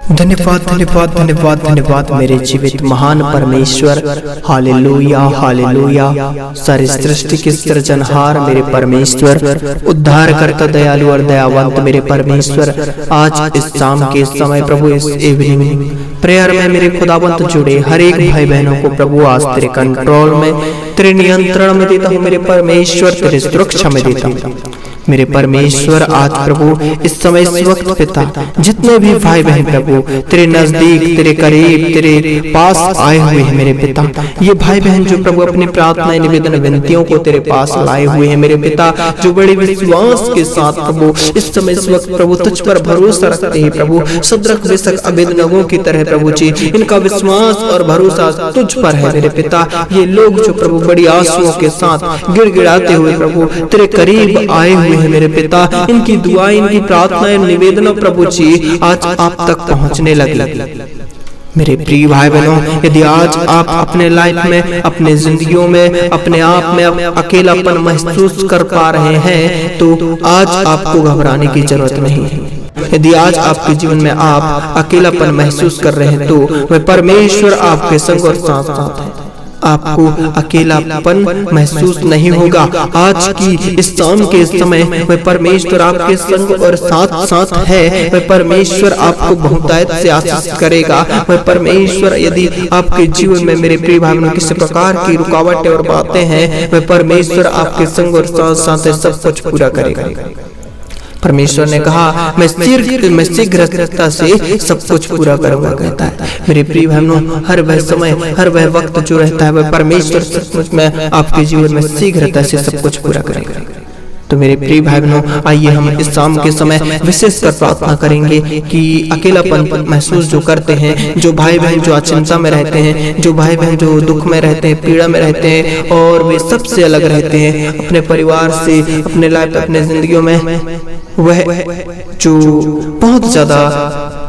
धन्यवाद धन्यवाद धन्यवाद धन्यवाद मेरे जीवित महान परमेश्वर। Hallelujah hallelujah. सारी सृष्टि के सृजनहार मेरे परमेश्वर, उद्धार करता दयालु और दयावंत मेरे परमेश्वर, आज इस शाम के समय प्रभु इस इवनिंग प्रेयर में मेरे खुदावंत जुड़े हर एक भाई बहनों को प्रभु आज तेरे कंट्रोल में, तेरे नियंत्रण में देता हूँ मेरे परमेश्वर, तेरे सुरक्षा में देता हूँ मेरे परमेश्वर। आज प्रभु इस समय इस वक्त पिता जितने भी भाई बहन प्रभु तेरे नजदीक, तेरे करीब, तेरे पास आए हुए हैं मेरे पिता, ये भाई बहन जो प्रभु अपनी प्रार्थनाएं निवेदन विनतियों को तेरे पास लाए हुए हैं मेरे पिता, जो बड़े विश्वास के साथ प्रभु इस समय इस वक्त प्रभु तुझ पर भरोसा रखते हैं प्रभु, सदरक मेशक अबेदनगो की तरह प्रभु जी इनका विश्वास और भरोसा तुझ पर है मेरे पिता। ये लोग जो प्रभु बड़ी आंसुओं के साथ गिड़गिड़ाते हुए प्रभु तेरे करीब आए हुए हैं मेरे पिता, इनकी दुआएं, इनकी प्रार्थनाएं, निवेदन प्रभु जी आज आप तक पहुंचने लगे मेरे प्रिय भाई बहनों। यदि आज आप अपने लाइफ में, अपने जिंदगियों में, अपने आप में अकेलापन महसूस कर पा रहे हैं तो आज आपको घबराने की जरूरत नहीं है। यदि आज आपके जीवन में आप अकेलापन महसूस कर रहे हैं तो वह परमेश्वर आपके संग और साथ साथ है, आपको अकेलापन महसूस नहीं होगा। आज की इस शाम के समय वह परमेश्वर आपके संग और साथ साथ है। वह परमेश्वर आपको बहुतायत से आशीष करेगा। वह परमेश्वर यदि आपके जीवन में मेरे प्रिय भाई बहनों किसी प्रकार की रुकावटें और बातें हैं, वह परमेश्वर आपके संग और साथ साथ सब कुछ पूरा करेगा। परमेश्वर ने कहा मैं शीघ्रता से सब कुछ पूरा करूंगा कहता है। मेरे प्रिय बहनों, हर वह समय, हर वह वक्त जो रहता है वह परमेश्वर सचमुच में आपके जीवन में शीघ्रता से सब कुछ पूरा करेगा। तो मेरे प्रिय भाई बहनों, आइए हम इस शाम के समय विशेष कर प्रार्थना करेंगे कि अकेलापन महसूस जो करते हैं, जो भाई बहन जो चिंता में रहते हैं, जो भाई बहन जो दुख में रहते हैं, पीड़ा में रहते हैं और वे सबसे अलग रहते हैं अपने परिवार से, अपने लाइफ, अपने जिंदगियों में, वह जो बहुत ज्यादा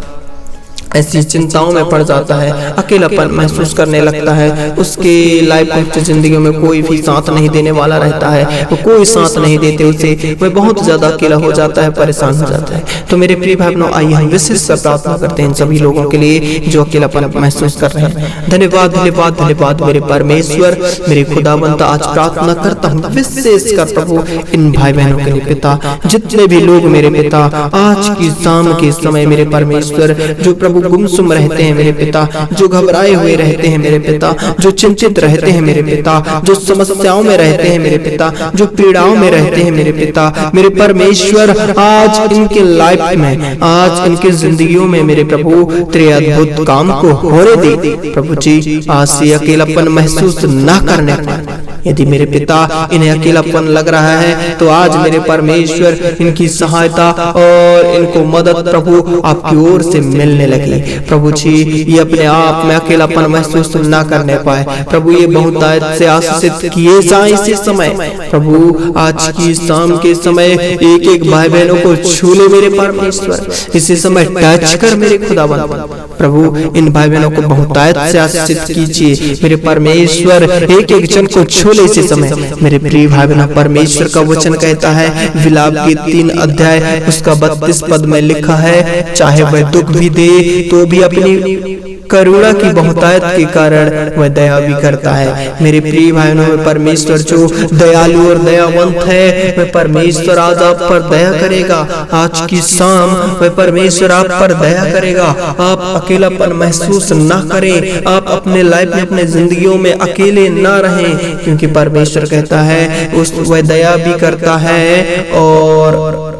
ऐसी चिंताओं में पड़ जाता है, अकेलापन महसूस करने लगता है, उसके लाइफ में, जिंदगी में कोई भी साथ नहीं देने वाला रहता है, वो कोई साथ नहीं देते उसे, वह बहुत ज्यादा अकेला हो जाता है, परेशान हो जाता है। तो मेरे प्रिय भाई बहनों, आइए हम विशेष प्रार्थना करते हैं सभी लोगों के लिए जो अकेलापन महसूस कर रहे हैं। धन्यवाद धन्यवाद धन्यवाद मेरे परमेश्वर, मेरे खुदावंत, आज प्रार्थना करता हूँ विशेष कर प्रभु इन भाई बहनों के लिए पिता, जितने भी लोग मेरे पिता आज की शाम के समय मेरे परमेश्वर जो प्रभु गुमसुम रहते हैं मेरे पिता, जो घबराए हुए रहते हैं मेरे पिता, जो चिंतित रहते हैं मेरे पिता, जो समस्याओं में रहते हैं मेरे पिता, जो पीड़ाओं में रहते हैं मेरे पिता, मेरे परमेश्वर आज इनके लाइफ में, आज इनके जिंदगियों में मेरे प्रभु तेरे अद्भुत काम को होने दे प्रभु जी। आज से अकेलापन महसूस न करने पाए। यदि मेरे पिता इन्हें अकेलापन लग रहा है तो आज मेरे परमेश्वर इनकी सहायता और इनको मदद प्रभु आपकी ओर से मिलने लगी प्रभु जी। ये अपने आप में अकेलापन महसूस न करने पाए प्रभु, ये बहुतायत से आशीषित किए जाए इसी समय प्रभु। आज की शाम के समय एक एक भाई बहनों को छू ले मेरे परमेश्वर, इसी समय टच कर मेरे खुदावंत प्रभु, इन भाई बहनों को बहुतायत से आशीषित कीजिए मेरे परमेश्वर। एक एक जन को छू ले इसी समय मेरे प्रिय भाई बहनों। परमेश्वर का वचन कहता है विलाप की 3 अध्याय उसका 32 पद में लिखा है, चाहे वह दुख भी दे तो भी अपनी करुणा की बहुतायत के कारण वह दया भी करता है। मेरे प्रिय भाइयों, वह परमेश्वर जो दयालु और दयावंत है, वह परमेश्वर आज आप पर दया करेगा। आज की शाम वह परमेश्वर आप पर दया करेगा। आप अकेलापन महसूस ना करें, आप अपने लाइफ में, अपने जिंदगियों में अकेले ना रहें, क्योंकि परमेश्वर कहता है वह दया भी करता है और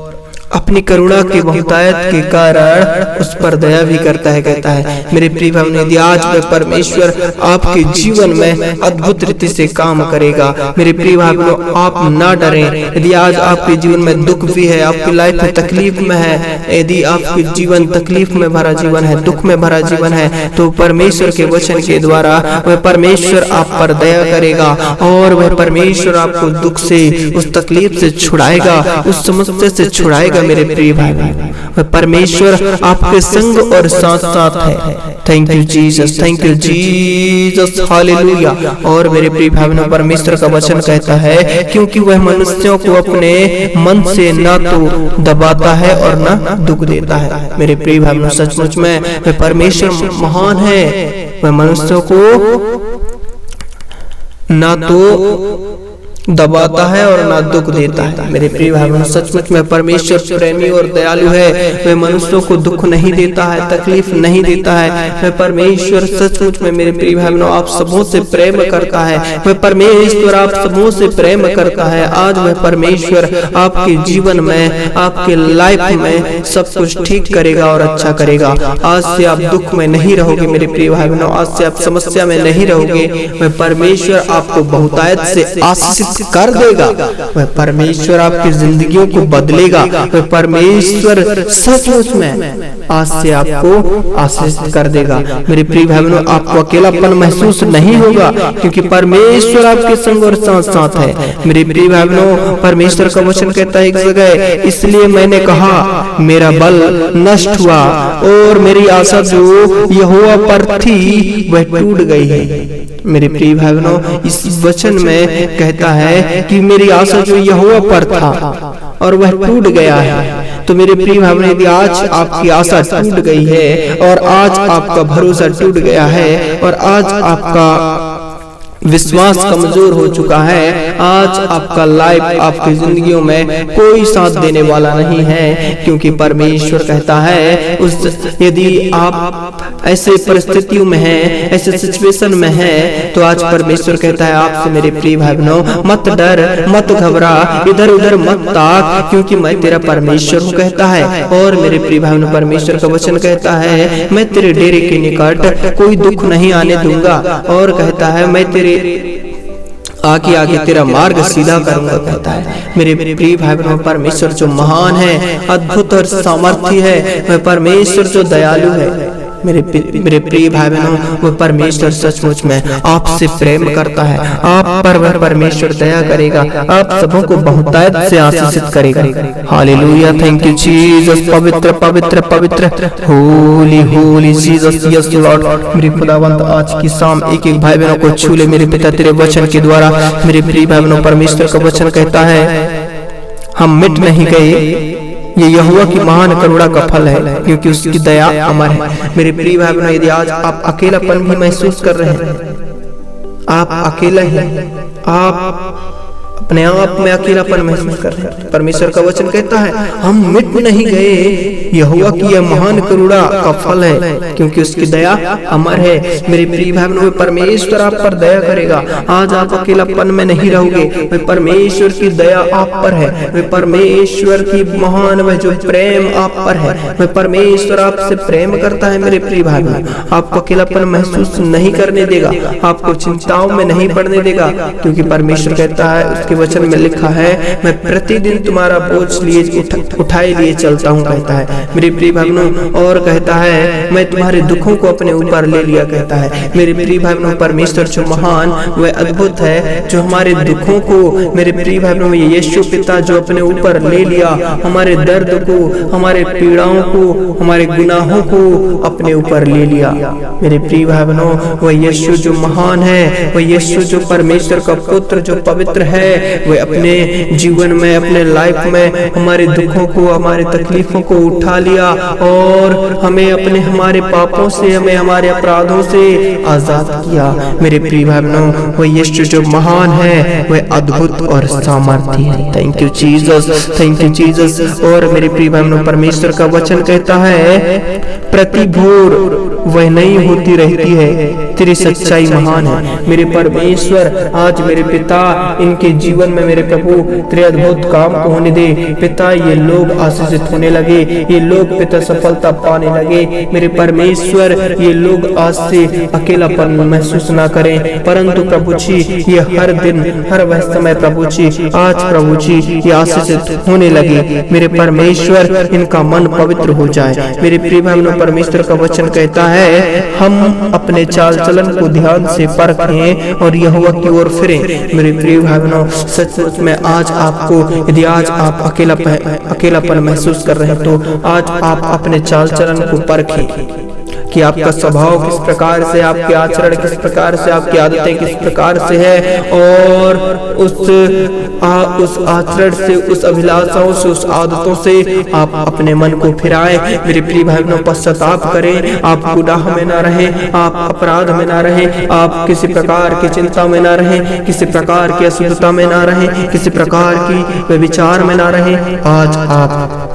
अपनी करुणा की बहुतायत के कारण उस पर दया भी करता है कहता है। मेरे प्रिय भाई, यदि आज वह परमेश्वर आपके जीवन में अद्भुत रीति से काम करेगा मेरे प्रिय भाई, आप ना डरें। यदि आज आपके जीवन में दुख भी है, आपकी लाइफ में तकलीफ में है, यदि आपके जीवन तकलीफ में भरा जीवन है, दुख में भरा जीवन है, तो परमेश्वर के वचन के द्वारा वह परमेश्वर आप पर दया करेगा और वह परमेश्वर आपको दुख से, उस तकलीफ से छुड़ाएगा, उस समस्या से छुड़ाएगा जाएगा मेरे प्रिय भाई बहनों। परमेश्वर आपके संग और साथ साथ है। Thank you Jesus, thank you Jesus, hallelujah. और मेरे प्रिय भाई बहनों, परमेश्वर का वचन कहता है क्योंकि वह मनुष्यों को अपने मन से ना तो दबाता है और ना दुख देता है। मेरे प्रिय भाई बहनों, सचमुच में वह परमेश्वर महान है। वह मनुष्यों को ना तो दबाता है और ना दुख देता है। मेरे प्रिय भाई बहनों, सचमुच में परमेश्वर प्रेमी और दयालु है। वह मनुष्यों को दुख नहीं देता है, तकलीफ नहीं देता है। वह परमेश्वर सचमुच में मेरे प्रिय भाई बहनों आप सबों से प्रेम करता है। वह परमेश्वर आप सबों से प्रेम करता है। आज वह परमेश्वर आपके जीवन में, आपके लाइफ में सब कुछ ठीक करेगा और अच्छा करेगा। आज से आप दुख में नहीं रहोगे मेरे प्रिय भाई बहनों, आज से आप समस्या में नहीं रहोगे। वह परमेश्वर आपको बहुतायत से आशीष कर देगा। वह परमेश्वर आपकी जिंदगियों को बदलेगा। वह परमेश्वर सचमुच में आज से आपको आशीष कर देगा। मेरे प्रिय भाई बहनों, आपको अकेलापन महसूस नहीं होगा क्योंकि परमेश्वर आपके संग और साथ साथ है। मेरे प्रिय भाई बहनों, परमेश्वर का वचन कहता है एक जगह, इसलिए मैंने कहा मेरा बल नष्ट हुआ और मेरी आशा जो यहोवा पर थी वह टूट गई है। मेरे प्रिय भाई बहनों, इस वचन में कहता है कि मेरी आशा जो यहोवा पर था और वह टूट गया है। तो मेरे प्रिय भाई बहनों, यदि आज आपकी आशा टूट गई है और आज आपका भरोसा टूट गया है और आज आपका विश्वास कमजोर हो चुका है, आज आपका लाइफ, आपकी जिंदगियों में कोई साथ देने वाला नहीं है, क्योंकि परमेश्वर कहता है यदि आप ऐसे परिस्थितियों में हैं, ऐसे सिचुएशन में हैं, तो आज परमेश्वर कहता है आपसे मेरे प्रिय भाई बहनों, मत डर, मत घबरा, इधर उधर मत ताक, क्योंकि मैं तेरा परमेश्वर हूँ कहता है। और मेरे प्रिय भाई बहनों, परमेश्वर का वचन कहता है मैं तेरे डेरे के निकट कोई दुख नहीं आने दूंगा, और कहता है मैं तेरे आगे आगे तेरा मार्ग सीधा करूंगा कहता है। मेरे प्रिय भाई बहनों, परमेश्वर जो महान है, अद्भुत और सामर्थी है, वह परमेश्वर जो दयालु है। मेरे प्रिय भाई बहनों, वह परमेश्वर सचमुच में आपसे प्रेम करता है। आप पर वह परमेश्वर दया करेगा, आप सबों को बहुतायत से आशीषित करेगा। हालेलुया, थैंक यू जीसस, पवित्र पवित्र पवित्र, Holi Holi Jesus, yes Lord. मेरे खुदावंत आज की शाम एक एक भाई बहनों को छू ले मेरे पिता तेरे वचन के द्वारा। मेरे प्रिय भाई बहनों, परमेश्वर का वचन कहता है हम मिट नहीं गए, ये यहोवा की महान करुणा का फल है, क्योंकि उसकी दया अमर है। मेरे प्रिय भाई बहनों, यदि आज आप अकेलापन भी महसूस कर रहे हैं, आप अकेला हैं, आप अपने आप में अकेलापन महसूस कर रहे हैं, परमेश्वर का वचन कहता है हम मिट नहीं गए, यहोवा की यह महान करुणा का फल है, क्योंकि उसकी दया अमर है। मेरे प्रिय भाई बहनों, परमेश्वर आप पर दया करेगा। आज आप अकेलापन में नहीं रहोगे, वह परमेश्वर की दया आप पर है, वह परमेश्वर की महान वह जो प्रेम आप पर है, वह परमेश्वर आपसे प्रेम करता है। मेरे प्रिय भाई बहनों, आपको अकेलापन महसूस नहीं करने देगा, आपको चिंताओं में नहीं पड़ने देगा, क्योंकि परमेश्वर कहता है, उसके वचन में लिखा है मैं प्रतिदिन तुम्हारा बोझ लिए उठाए लिए चलता हूँ कहता है। मेरे प्रिय भाई बहनों, और कहता है मैं तुम्हारे दुखों को अपने ऊपर ले लिया कहता है। मेरे प्रिय भाई बहनों, परमेश्वर जो महान वह अद्भुत है, जो हमारे दुखों को, मेरे प्रिय भाई बहनों, यीशु पिता जो अपने ऊपर ले लिया, हमारे दर्द को, हमारे पीड़ाओं को, हमारे गुनाहों को अपने ऊपर ले लिया। मेरे प्रिय भाई बहनों, वह यीशु जो महान है, वह यीशु जो परमेश्वर का पुत्र जो पवित्र है, वह अपने जीवन में, अपने लाइफ में हमारे दुखों को, हमारे तकलीफों को उठा लिया और हमें अपने, हमारे पापों से, हमें हमारे अपराधों से आजाद किया। मेरे प्रिय भाई बहनों, वह यीशु जो महान है, वह अद्भुत और सामर्थी है। Thank you Jesus, thank you Jesus. और मेरे प्रिय भाई बहनों, परमेश्वर का वचन कहता है प्रति भोर वह नई होती रहती है, तेरी सच्चाई महान है। मेरे परमेश्वर आज मेरे पिता, इनके जीवन में मेरे प्रभु तेरे अद्भुत काम को होने दे। पिता ये लोग आशीषित होने लगे, ये लोग पिता सफलता पाने लगे। मेरे परमेश्वर ये लोग आज से अकेलापन महसूस ना करें, परंतु प्रभु जी ये हर दिन, हर वह समय प्रभु जी, आज प्रभु जी ये आशीषित होने लगे। मेरे परमेश्वर इनका मन पवित्र हो जाए। मेरे प्रिय भाई बहनों, परमेश्वर का वचन कहता है हम अपने चाल चलन को ध्यान से परखें और यहोवा की ओर फिरें। मेरे प्रिय भाई बहनों, सचमुच में आज आपको, यदि आज आप अकेलापन महसूस कर रहे हैं तो आज आप अपने चाल चलन को परखें कि आपका स्वभाव किस प्रकार से, आपके आचरण किस प्रकार से, आपकी आदतें किस प्रकार से है, और उस आचरण से, उस अभिलाषाओं से, उस आदतों से आप अपने मन को फिराएं। मेरे प्रिय भाई बहनों, पश्चाताप करें, आप गुनाह में ना रहें, आप अपराध में ना रहें, आप किसी प्रकार की चिंता में ना रहें, किसी प्रकार की अशुद्धता में ना रहें, किसी प्रकार की विचार में ना रहें। आज आप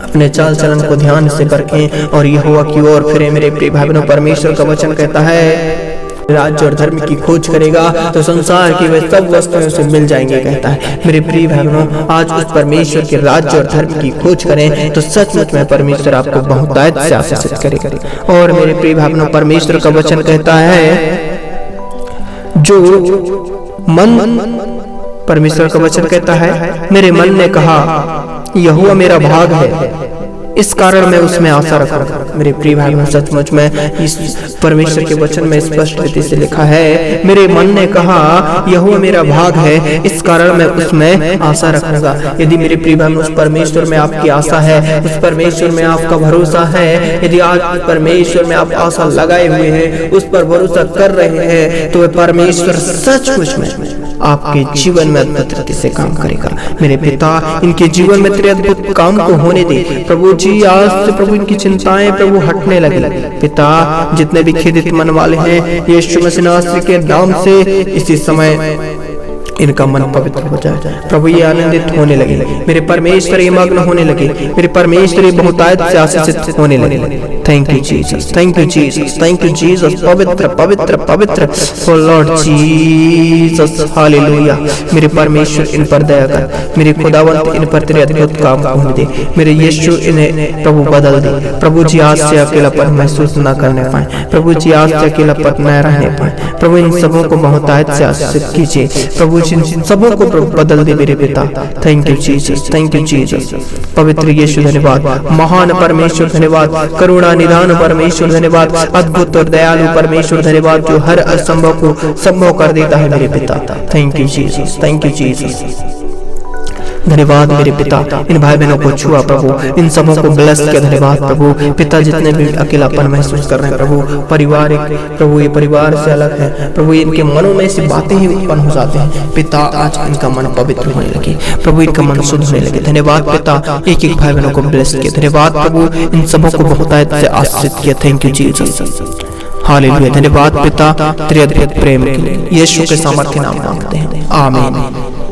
अपने चाल चलन को ध्यान से परखें और यहोवा की ओर फिरे। मेरे प्रिय भाई बहनों, परमेश्वर का वचन कहता है राज्य और धर्म की खोज करेगा तो संसार की वे सब वस्तुएं उसे मिल जाएंगे, कहता है। मेरे प्रिय भाई बहनों, आज उस परमेश्वर के राज्य और धर्म की खोज करें तो सचमुच में परमेश्वर आपको बहुतायत से आशीषित करेगा। और मेरे प्रिय भाई बहनों, परमेश्वर का वचन कहता है जो मन, परमेश्वर का वचन कहता है मेरे मन ने कहा यहोवा मेरा भाग है, इस कारण मैं उसमें आशा रखूंगा। मेरे प्रिय भाई बहन, सचमुच में इस परमेश्वर के वचन में स्पष्ट रीति से लिखा है मेरे मन ने कहा यहोवा मेरा भाग है, इस कारण मैं उसमें आशा रखूंगा। यदि मेरे प्रिय भाई उस परमेश्वर में आपकी आशा है, उस परमेश्वर में आपका भरोसा है, यदि आज परमेश्वर में आप आशा लगाए हुए हैं, उस पर भरोसा कर रहे हैं, तो वह परमेश्वर सचमुच में आपके जीवन में अद्भुत रीति से काम करेगा। मेरे पिता, इनके जीवन में तेरे अद्भुत काम को होने दे प्रभु जी। आज से प्रभु इनकी चिंताएं प्रभु हटने लगे। पिता, जितने भी खेदित मन वाले हैं, यीशु मसीह नासरी के नाम से इसी समय इनका मन पवित्र हो जाए। प्रभु ये आनंदित होने लगे, मेरे परमेश्वर ये मग्न होने लगे, मेरे परमेश्वर ये बहुतायत से आशीषित होने लगे। Thank you Jesus, thank you Jesus, thank you Jesus. पवित्र पवित्र पवित्र ओ लॉर्ड जीसस, हालेलुया। मेरे परमेश्वर इन पर दया कर, मेरे खुदावंत इन पर तेरे अद्भुत काम होने दे। मेरे यीशु इन्हें प्रभु बदल दे। प्रभु जी आज से अकेलापन महसूस न करने पाए, प्रभु जी आज से अकेलापन न रहने पाए। प्रभु इन सबों को बहुतायत से आशीषित कीजिए। प्रभु इन सबों को बदल दे मेरे पिता। Thank you Jesus, thank you Jesus. पवित्र यीशु धन्यवाद, महान परमेश्वर धन्यवाद, करुणा निधान परमेश्वर धन्यवाद, अद्भुत और दयालु परमेश्वर धन्यवाद, जो हर असंभव को संभव कर देता है मेरे पिता। Thank you Jesus, thank you Jesus. धन्यवाद मेरे पिता, इन भाई बहनों को छुआ प्रभु, इन सबों को ब्लेस किया। धन्यवाद प्रभु पिता, जितने भी अकेलापन महसूस कर रहे हैं प्रभु, पारिवारिक प्रभु ये परिवार से अलग है प्रभु, इनके मनों में ऐसी बातें ही उत्पन्न हो जाते हैं पिता। आज इनका मन पवित्र होने लगे प्रभु, इनका मन शुद्ध होने लगे। धन्यवाद पिता, एक एक भाई बहनों को ब्लेस किया। धन्यवाद प्रभु, इन सबों को बहुतायत से आशीषित किया। Thank you Jesus, hallelujah. धन्यवाद पिता तेरे अद्भुत प्रेम के लिए, यीशु के सामर्थ्य नाम मांगते हैं, आमीन।